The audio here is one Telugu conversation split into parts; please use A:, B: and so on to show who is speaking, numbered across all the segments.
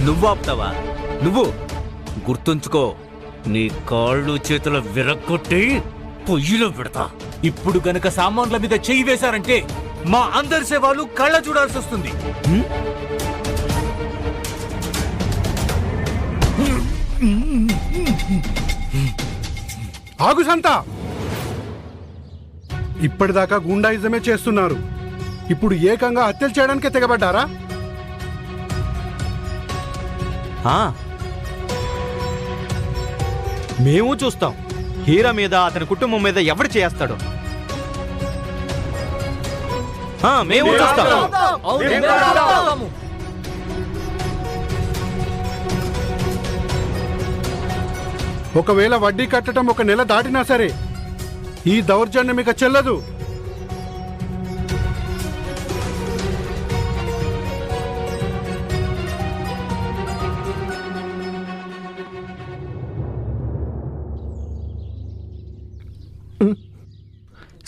A: నువ్వు ఆపుతావా? నువ్వు గుర్తుంచుకో, నీ కాళ్ళు చేతుల విరగ్గొట్టి పొయ్యిలో పెడతా.
B: ఇప్పుడు గనక సామాన్ల మీద చెయ్యి వేశారంటే మా అందరి సేవలు కళ్ళ చూడాల్సి వస్తుంది.
C: ఆగు సంత! ఇప్పటిదాకా గుండాయిజమే చేస్తున్నారు, ఇప్పుడు ఏకంగా హత్యలు చేయడానికే తెగబడ్డారా?
D: మేము చూస్తాం హీరా మీద అతని కుటుంబం మీద ఎవడు చేస్తాడో. మేము చూస్తాం.
C: ఒకవేళ వడ్డీ కట్టడం 1 నెల దాటినా సరే ఈ దౌర్జన్యం ఇక చెల్లదు.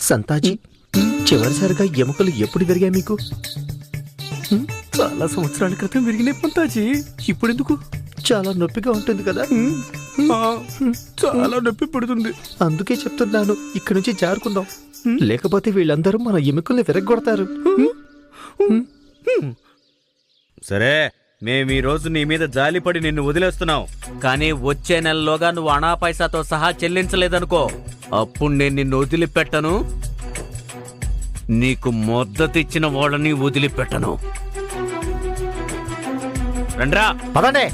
E: సంతాజీ, చివరిసారిగా ఎముకలు ఎప్పుడు విరిగాయి మీకు?
F: చాలా సంవత్సరాల క్రితం విరిగిన పంతాజీ. ఇప్పుడెందుకు?
E: చాలా నొప్పిగా ఉంటుంది కదా.
F: చాలా నొప్పి పడుతుంది.
E: అందుకే చెప్తున్నాను, ఇక్కడి నుంచి జారుకుందాం, లేకపోతే వీళ్ళందరూ మన ఎముకల్ని విరగొడతారు.
D: సరే, మేము ఈ రోజు నీ మీద జాలిపడి నిన్ను వదిలేస్తున్నాం.
A: కానీ వచ్చే నెలలోగా నువ్వు అనా పైసాతో సహా చెల్లించలేదనుకో, అప్పుడు నేను నిన్ను వదిలిపెట్టను. నీకు మద్దతిచ్చిన వాళ్ళని వదిలిపెట్టను. రండ్రా,
D: పదండి.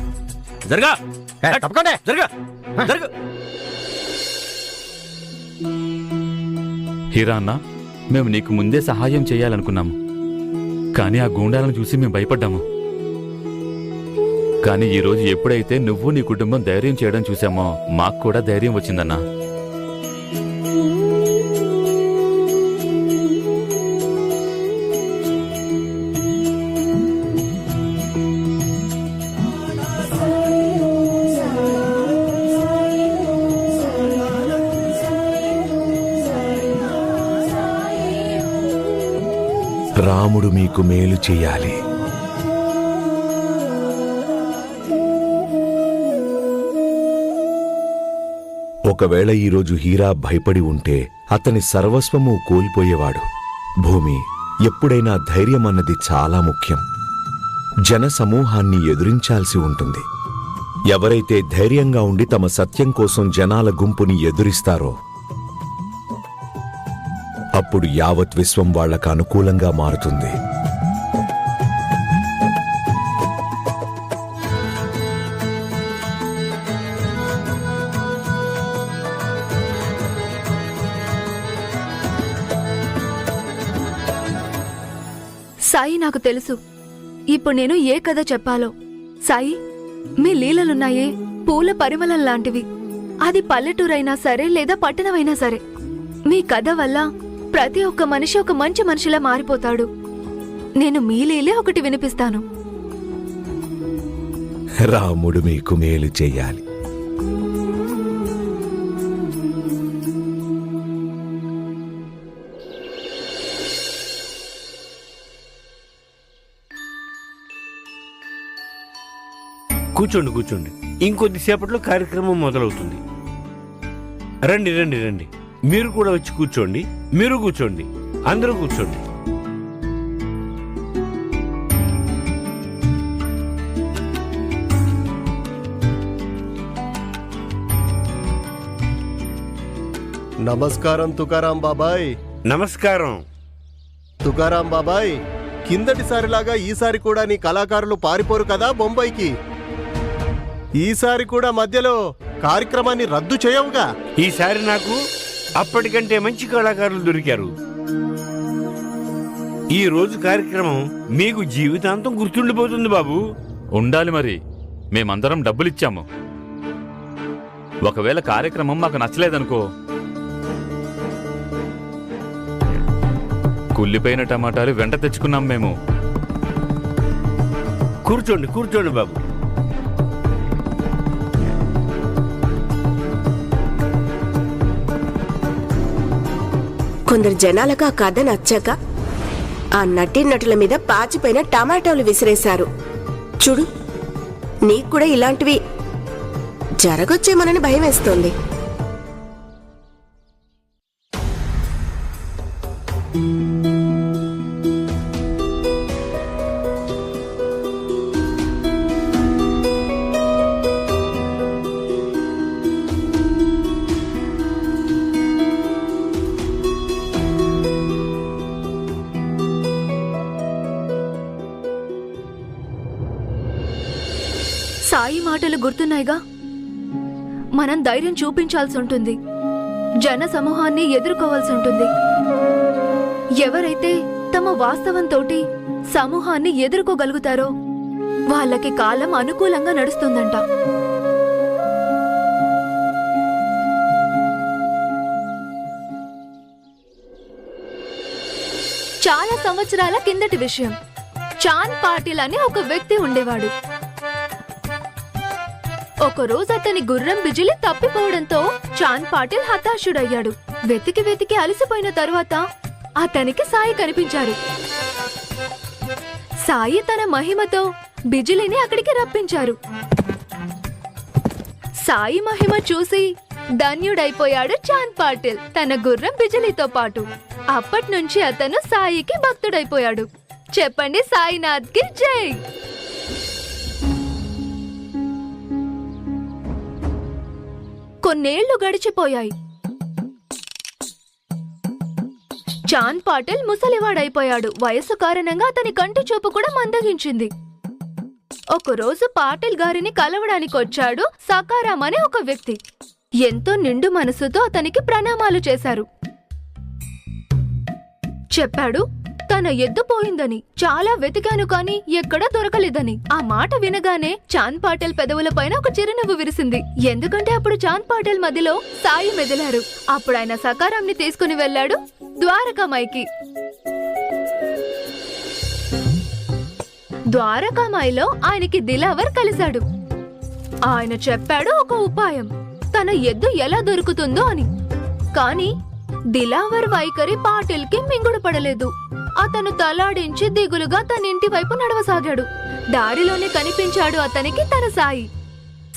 A: జరగా,
D: తప్పకుండా
A: జరగా, జరగ.
G: హీరా అన్న, మేము నీకు ముందే సహాయం చేయాలనుకున్నాము, కానీ ఆ గూండాలను చూసి మేము భయపడ్డాము. కానీ ఈరోజు ఎప్పుడైతే నువ్వు నీ కుటుంబం ధైర్యం చేయడం చూసామో మాకు కూడా ధైర్యం వచ్చిందన్నా.
H: రాముడు మీకు మేలు చేయాలి. ఒకవేళ ఈరోజు హీరా భయపడి ఉంటే అతని సర్వస్వము కోల్పోయేవాడు. భూమి, ఎప్పుడైనా ధైర్యం అన్నది చాలా ముఖ్యం. జన సమూహాన్ని ఎదురించాల్సి ఉంటుంది. ఎవరైతే ధైర్యంగా ఉండి తమ సత్యం కోసం జనాల గుంపుని ఎదురిస్తారో అప్పుడు యావత్ విశ్వం వాళ్లకు అనుకూలంగా మారుతుంది.
I: సాయి, నాకు తెలుసు ఇప్పుడు నేను ఏ కథ చెప్పాలో. సాయి, మీ లీలలున్నాయే పూల పరిమళం లాంటివి. అది పల్లెటూరైనా సరే లేదా పట్టణమైనా సరే, మీ కథ వల్ల ప్రతి ఒక్క మనిషి ఒక మంచి మనిషిలా మారిపోతాడు. నేను మీ లీలే ఒకటి వినిపిస్తాను.
H: రాముడు మీకు మేలు చెయ్యాలి.
A: కూర్చోండి, కూర్చోండి. ఇంకొద్దిసేపట్లో కార్యక్రమం మొదలవుతుంది. రండి, రండి, రండి. మీరు కూడా వచ్చి కూర్చోండి. మీరు కూర్చోండి, అందరూ కూర్చోండి.
J: నమస్కారం తుకారాం బాబాయ్.
A: నమస్కారం
J: తుకారాం బాబాయ్, కిందటిసారిలాగా ఈసారి కూడా నీ కళాకారులు పారిపోరు కదా బొంబాయికి? ఈసారి కూడా మధ్యలో కార్యక్రమాన్ని రద్దు చేయవుగా?
A: ఈసారి నాకు అప్పటికంటే మంచి కళాకారులు దొరికారు. ఈ రోజు కార్యక్రమం మీకు జీవితాంతం గుర్తుండిపోతుంది బాబు.
G: ఉండాలి మరి, మేమందరం డబ్బులిచ్చాము. ఒకవేళ కార్యక్రమం మాకు నచ్చలేదనుకో, కుళ్ళిపోయిన టమాటాలు వెంట తెచ్చుకున్నాం మేము.
A: కూర్చోండి, కూర్చోండి బాబు.
K: కొందరు జనాలకు ఆ కథ నచ్చాక ఆ నటీనటుల మీద పాచిపోయిన టమాటోలు విసిరేశారు. చూడు, నీకు కూడా ఇలాంటివి జరగొచ్చేమోనని భయం వేస్తోంది.
I: సాయి మాటలు గుర్తున్నాయిగా. మనం ధైర్యం చూపించాల్సి ఉంటుంది, జన సమూహాన్ని ఎదుర్కోవాల్సి ఉంటుంది. ఎవరైతే తమ వాస్తవంతోటి సమూహాన్ని ఎదుర్కోగలుగుతారో వాళ్ళకి కాలం అనుకూలంగా నడుస్తుందంట. చాలా సంవత్సరాల కిందటి విషయం. చాంద్ పాటిల్ అని ఒక వ్యక్తి ఉండేవాడు. ఒకరోజు అతని గుర్రం బిజిలి తప్పిపోవడంతో చాంద్ పాటిల్ హతాశుడయ్యాడు. వెతికి వెతికి అలసిపోయిన తరువాత అతనికి సాయి కనిపించారు. సాయి తన మహిమతో బిజిలిని అక్కడికి రప్పించారు. సాయి మహిమ చూసి ధన్యుడైపోయాడు చాంద్ పాటిల్ తన గుర్రం బిజిలితో పాటు. అప్పట్నుంచి అతను సాయికి భక్తుడైపోయాడు. చెప్పండి, సాయినాథ్ కి జై. కొన్నేళ్లు గడిచిపోయాయి. చాంద్ పాటిల్ ముసలివాడైపోయాడు. వయసు కారణంగా అతని కంటి చూపు కూడా మందగించింది. ఒకరోజు పాటిల్ గారిని కలవడానికి వచ్చాడు సకారాం అనే ఒక వ్యక్తి. ఎంతో నిండు మనసుతో అతనికి ప్రణామాలు చేశారు. చెప్పాడు తన ఎద్దు పోయిందని, చాలా వెతికాను కాని ఎక్కడా దొరకలేదని. ఆ మాట వినగానే చాంద్ పాటిల్ పెదవుల పైన ఒక చిరునవ్వు విరిసింది. ఎందుకంటే అప్పుడు చాంద్ పాటిల్ మధ్యలో సాయి మెదిలారు. అప్పుడు ఆయన సకారాంని తీసుకుని వెళ్లాడు ద్వారకామాయికి. ద్వారకామాయిలో ఆయనకి దిలావర్ కలిశాడు. ఆయన చెప్పాడు ఒక ఉపాయం, తన ఎద్దు ఎలా దొరుకుతుందో అని. కాని దిలావర్ వైఖరి పాటిల్ కి మింగుడు పడలేదు. అతను తలాడించి దిగులుగా తన ఇంటి వైపు నడవసాగాడు. దారిలోనే కనిపించాడు అతనికి తన సాయి.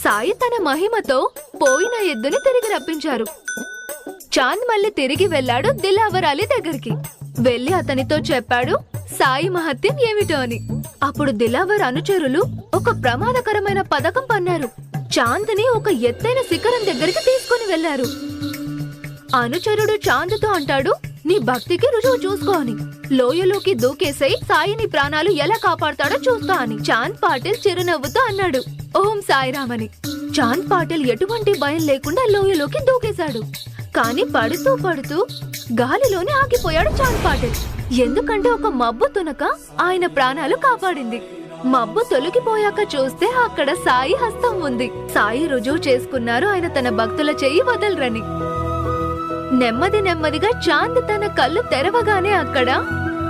I: సాయి తన మహిమతో పోయిన ఎద్దుని తిరిగి రప్పించారు. చాంద్ మళ్ళీ తిరిగి వెళ్లాడు దిలావర్ అలీ దగ్గరికి. వెళ్లి అతనితో చెప్పాడు సాయి మహత్యం ఏమిటో అని. అప్పుడు దిలావర్ అనుచరులు ఒక ప్రమాదకరమైన పథకం పన్నారు. చాంద్ని ఒక ఎత్తైన శిఖరం దగ్గరికి తీసుకుని వెళ్లారు. అనుచరుడు చాంద్తో అంటాడు, నీ భక్తికి రుజువు చూసుకో అని. లోయలోకి దూకేసై సాయిని ప్రాణాలు ఎలా కాపాడతాడో చూస్తా అని. చాంద్ పాటిల్ చిరునవ్వుతో అన్నాడు, ఓం సాయిరామ్ అని. చాంద్ పాటిల్ ఎటువంటి భయం లేకుండా లోయలోకి దూకేశాడు. కాని పడుతూ పడుతూ గాలిలోనే ఆగిపోయాడు చాంద్ పాటిల్. ఎందుకంటే ఒక మబ్బు తునక ఆయన ప్రాణాలు కాపాడింది. మబ్బు తొలగిపోయాక చూస్తే అక్కడ సాయి హస్తం ఉంది. సాయి రుజువు చేసుకున్నారు ఆయన తన భక్తుల చెయ్యి వదలరని. నెమ్మది నెమ్మదిగా చాంద్ తన కళ్ళు తెరవగానే అక్కడ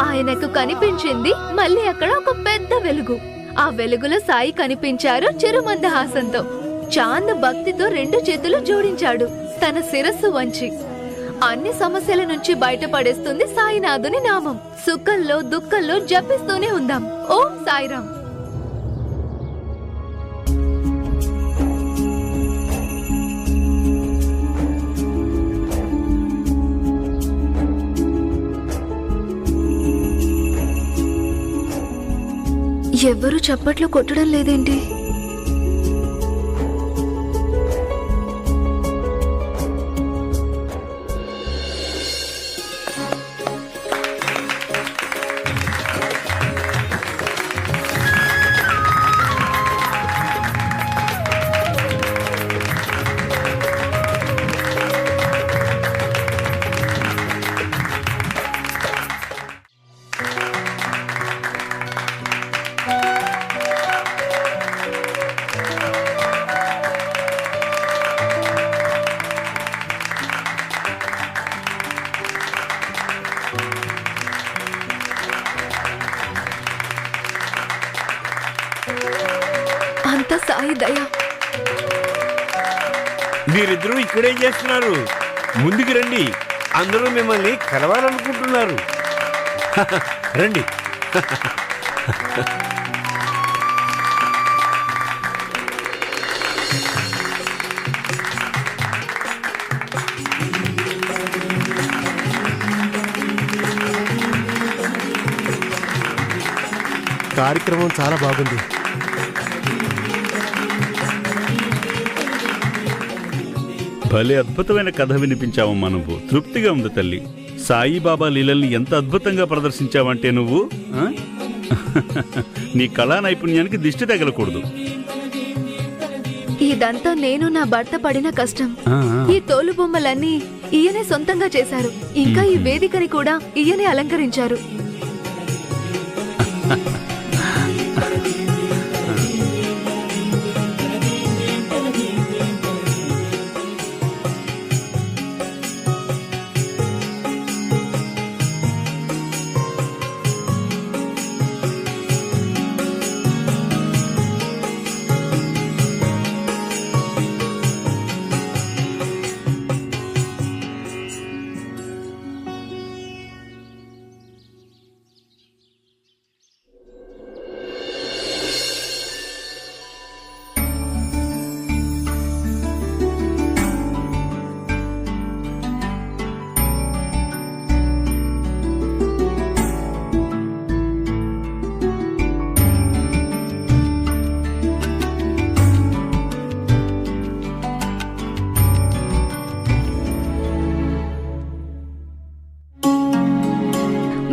I: ఆయనకు కనిపించింది మళ్ళీ అక్కడ ఒక పెద్ద వెలుగు. ఆ వెలుగులో సాయి కనిపించారు చిరుమందహాసంతో. చాంద్ భక్తితో 2 చేతులు జోడించాడు తన శిరస్సు వంచి. అన్ని సమస్యల నుంచి బయటపడేస్తుంది సాయినాథుని నామం. సుఖంలో దుఃఖంలో జపిస్తూనే ఉందాం. ఓం సాయిరామ్. ఎవ్వరూ చప్పట్లు కొట్టడం లేదేంటి? అంత సాయి దయ.
A: మీరిద్దరూ ఇక్కడేం చేస్తున్నారు? ముందుకు రండి, అందరూ మిమ్మల్ని కలవాలనుకుంటున్నారు. రండి.
J: కార్యక్రమం చాలా బాగుంది.
L: భలే అద్భుతమైన కథ వినిపించావమ్మా నువ్వు. తృప్తిగా ఉంది తల్లి. సాయిబాబా లీలల్ని ఎంత అద్భుతంగా ప్రదర్శించావంటే నువ్వు ఆ? నీ కళా నైపుణ్యానికి దిష్టి తగలకూడదు.
I: ఇదంతా నేను నా భర్త పడిన కష్టం. ఈ తోలు బొమ్మలన్నీ ఈయనే సొంతంగా చేశారు. ఇంకా ఈ వేదికని కూడా ఈయనే అలంకరించారు.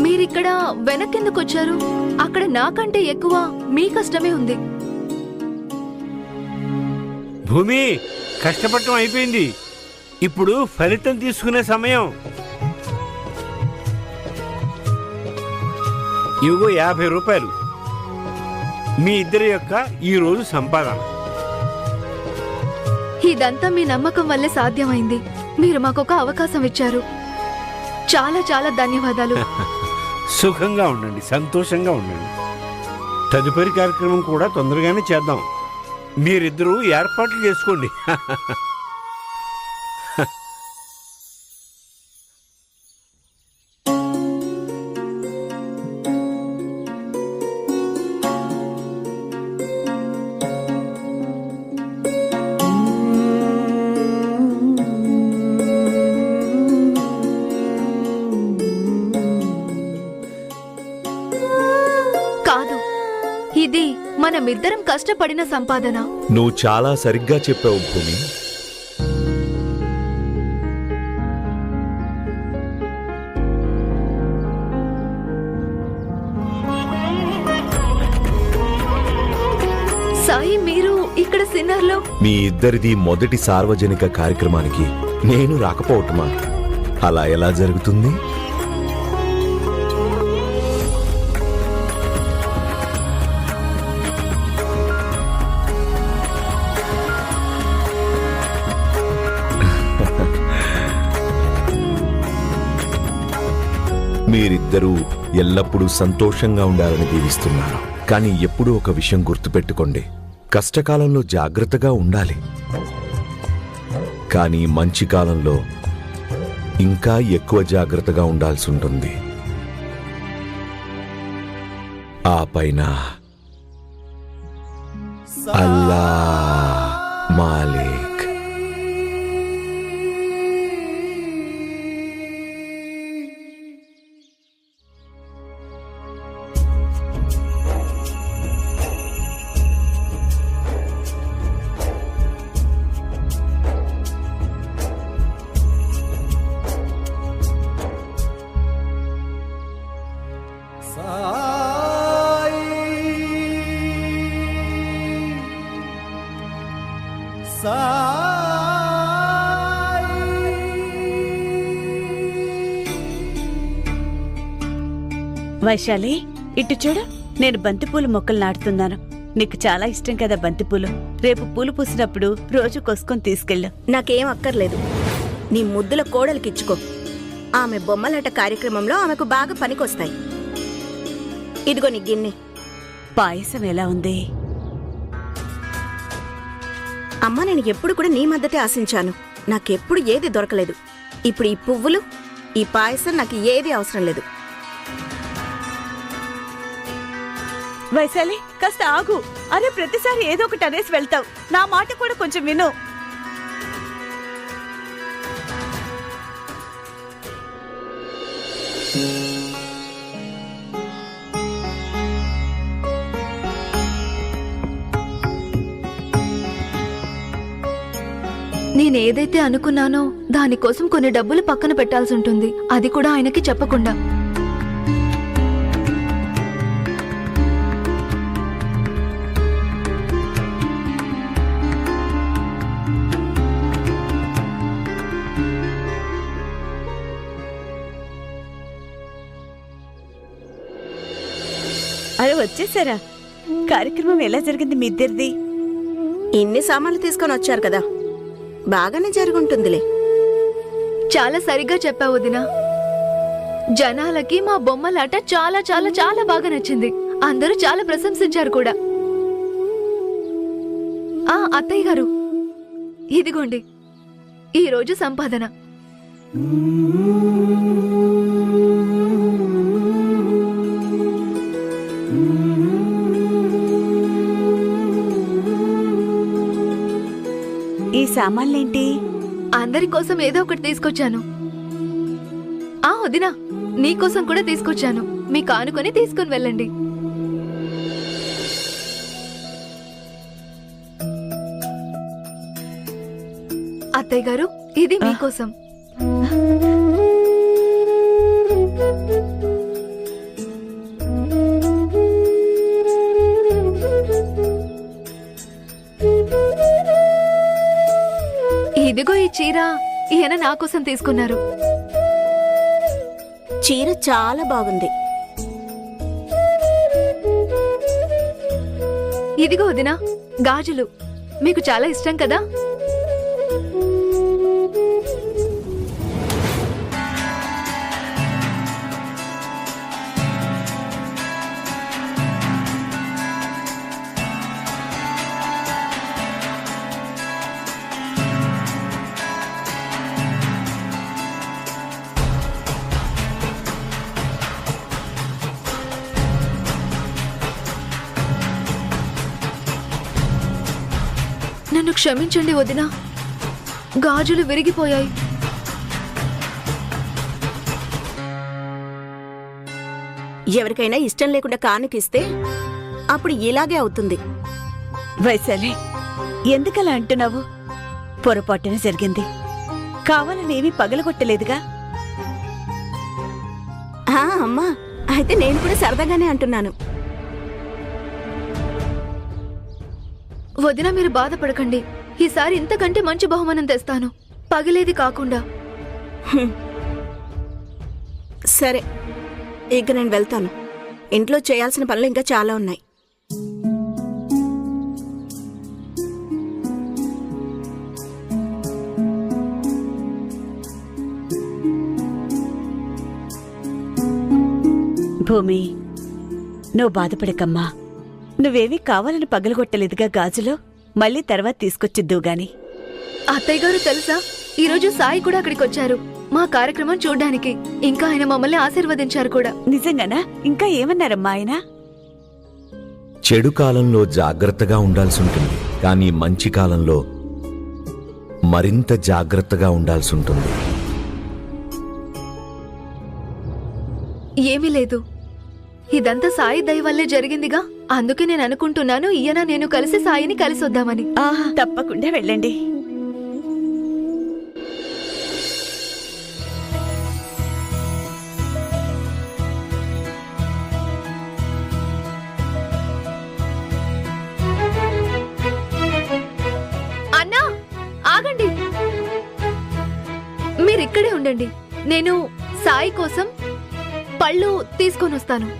I: మీరిక్కడ వెనకెందుకు వచ్చారు? అక్కడ నాకంటే ఎక్కువ మీ కష్టమే ఉంది.
A: భూమి, కష్టపడటం అయిపోయింది. ఇప్పుడు ఫలితం తీసుకునే సమయం. ఇవిగో 50 రూపాయలు మీ ఇద్దరి యొక్క ఈ రోజు సంపాదన.
I: ఇదంతా మీ నమ్మకం వల్లే సాధ్యమైంది. మీరు మాకొక అవకాశం ఇచ్చారు. చాలా చాలా ధన్యవాదాలు.
A: సుఖంగా ఉండండి, సంతోషంగా ఉండండి. తదుపరి కార్యక్రమం కూడా తొందరగానే చేద్దాం. మీరిద్దరూ ఏర్పాట్లు చేసుకోండి.
I: కాదు, ఇది మనమిద్దరం కష్టపడిన సంపాదన.
H: నువ్వు చాలా సరిగ్గా చెప్పావు భూమి.
I: సాయి, మీరు ఇక్కడ సిన్నర్లో
H: మీ ఇద్దరిది మొదటి సార్వజనిక కార్యక్రమానికి నేను రాకపోవటమా? అలా ఎలా జరుగుతుంది? మీరిద్దరూ ఎల్లప్పుడూ సంతోషంగా ఉండాలని దీవిస్తున్నాను. కానీ ఎప్పుడూ ఒక విషయం గుర్తుపెట్టుకోండి, కష్టకాలంలో జాగ్రత్తగా ఉండాలి. కానీ మంచి కాలంలో ఇంకా ఎక్కువ జాగ్రత్తగా ఉండాల్సి ఉంటుంది. ఆ పైన అల్లా మాలిక్.
M: వైశాలి, ఇటు చూడు. నేను బంతిపూలు మొక్కలు నాటుతున్నాను. నీకు చాలా ఇష్టం కదా బంతిపూలు. రేపు పూలు పూసినప్పుడు రోజు కోసుకొని తీసుకెళ్ళు.
K: నాకేం అక్కర్లేదు. నీ ముద్దుల కోడలికిచ్చుకో. ఆమె బొమ్మలాట కార్యక్రమంలో ఆమెకు బాగా పనికొస్తాయి. ఇదిగో నీ గిన్నె.
M: పాయసం ఎలా ఉంది?
K: అమ్మ, నేను ఎప్పుడు కూడా నీ మద్దతే ఆశించాను. నాకెప్పుడు ఏది దొరకలేదు. ఇప్పుడు ఈ పువ్వులు, ఈ పాయసం నాకు ఏది అవసరం లేదు.
M: వైశాలి, కాస్త ఆగు. అరే, ప్రతిసారి ఏదో ఒకటి అనేసి వెళ్తావు. నా మాట కూడా కొంచెం విను.
I: నేనేదైతే అనుకున్నానో దానికోసం కొన్ని డబ్బులు పక్కన పెట్టాల్సి ఉంటుంది, అది కూడా ఆయనకి చెప్పకుండా.
M: అరే వచ్చేసారా? కార్యక్రమం ఎలా జరిగింది మీ ఇద్దరిది?
K: ఇన్ని సామాన్లు తీసుకొని వచ్చారు కదా, బాగానే జరుగుంటుందిలే.
I: చాలా సరిగ్గా చెప్పావు వదినా. జనాలకి మా బొమ్మలాట చాలా చాలా చాలా బాగా నచ్చింది. అందరూ చాలా ప్రశంసించారు కూడా. అత్తయ్య గారు, ఇదిగోండి ఈ రోజు సంపాదన.
M: ఈ సామాన్లేంటి?
I: అందరి కోసం ఏదో ఒకటి తీసుకొచ్చాను. వదినా, నీకోసం కూడా తీసుకొచ్చాను. మీకు ఆనుకొని తీసుకుని వెళ్ళండి. అత్తయ్య గారు, ఇది మీకోసం. ఇదిగో ఈ చీర ఈయన నా కోసం తీసుకున్నారు.
K: చీర చాలా బాగుంది.
I: ఇదిగో వదినా గాజులు, మీకు చాలా ఇష్టం కదా. నన్ను క్షమించండి వదినా, గాజులు విరిగిపోయాయి.
K: ఎవరికైనా ఇష్టం లేకుండా కానుకిస్తే అప్పుడు ఇలాగే అవుతుంది.
M: వైశాలి, ఎందుకలా అంటున్నావు? పొరపాటున జరిగింది. కావాలనేమీ పగలగొట్టలేదుగా.
K: అమ్మా, అయితే నేను కూడా సరదాగానే అంటున్నాను.
I: వదినా, మీరు బాధపడకండి. ఈసారి ఇంతకంటే మంచి బహుమానం తెస్తాను, పగిలేది కాకుండా.
K: సరే, ఇక నేను వెళ్తాను. ఇంట్లో చేయాల్సిన పనులు ఇంకా చాలా ఉన్నాయి.
M: భూమి, నువ్వు బాధపడకమ్మా. నువ్వేమీ కావాలని పగలగొట్టలేదుగా గాజులో. మళ్ళీ తర్వాత తీసుకొచ్చిద్దు గాని.
I: అత్తయ్య గారు తెలుసా, ఈరోజు సాయి కూడా అక్కడికి వచ్చారు మా కార్యక్రమం చూడ్డానికి. ఇంకా ఆయన మమ్మల్ని ఆశీర్వదించారు కూడా.
M: నిజంగానా? ఇంకా ఏమన్నారమ్మా ఆయన?
H: చెడు కాలంలో జాగ్రత్తగా ఉండాల్సి ఉంటుంది, కానీ మంచి కాలంలో మరింత జాగ్రత్తగా ఉండాల్సి ఉంటుంది.
I: ఏమీ లేదు, ఇదంతా సాయి దయ వల్లే జరిగిందిగా. అందుకే నేను అనుకుంటున్నాను ఈయన నేను కలిసి సాయిని కలిసి వద్దామని.
M: తప్పకుండా వెళ్ళండి.
I: అన్నా, ఆగండి. మీరిక్కడే ఉండండి, నేను సాయి కోసం పళ్ళు తీసుకొని వస్తాను.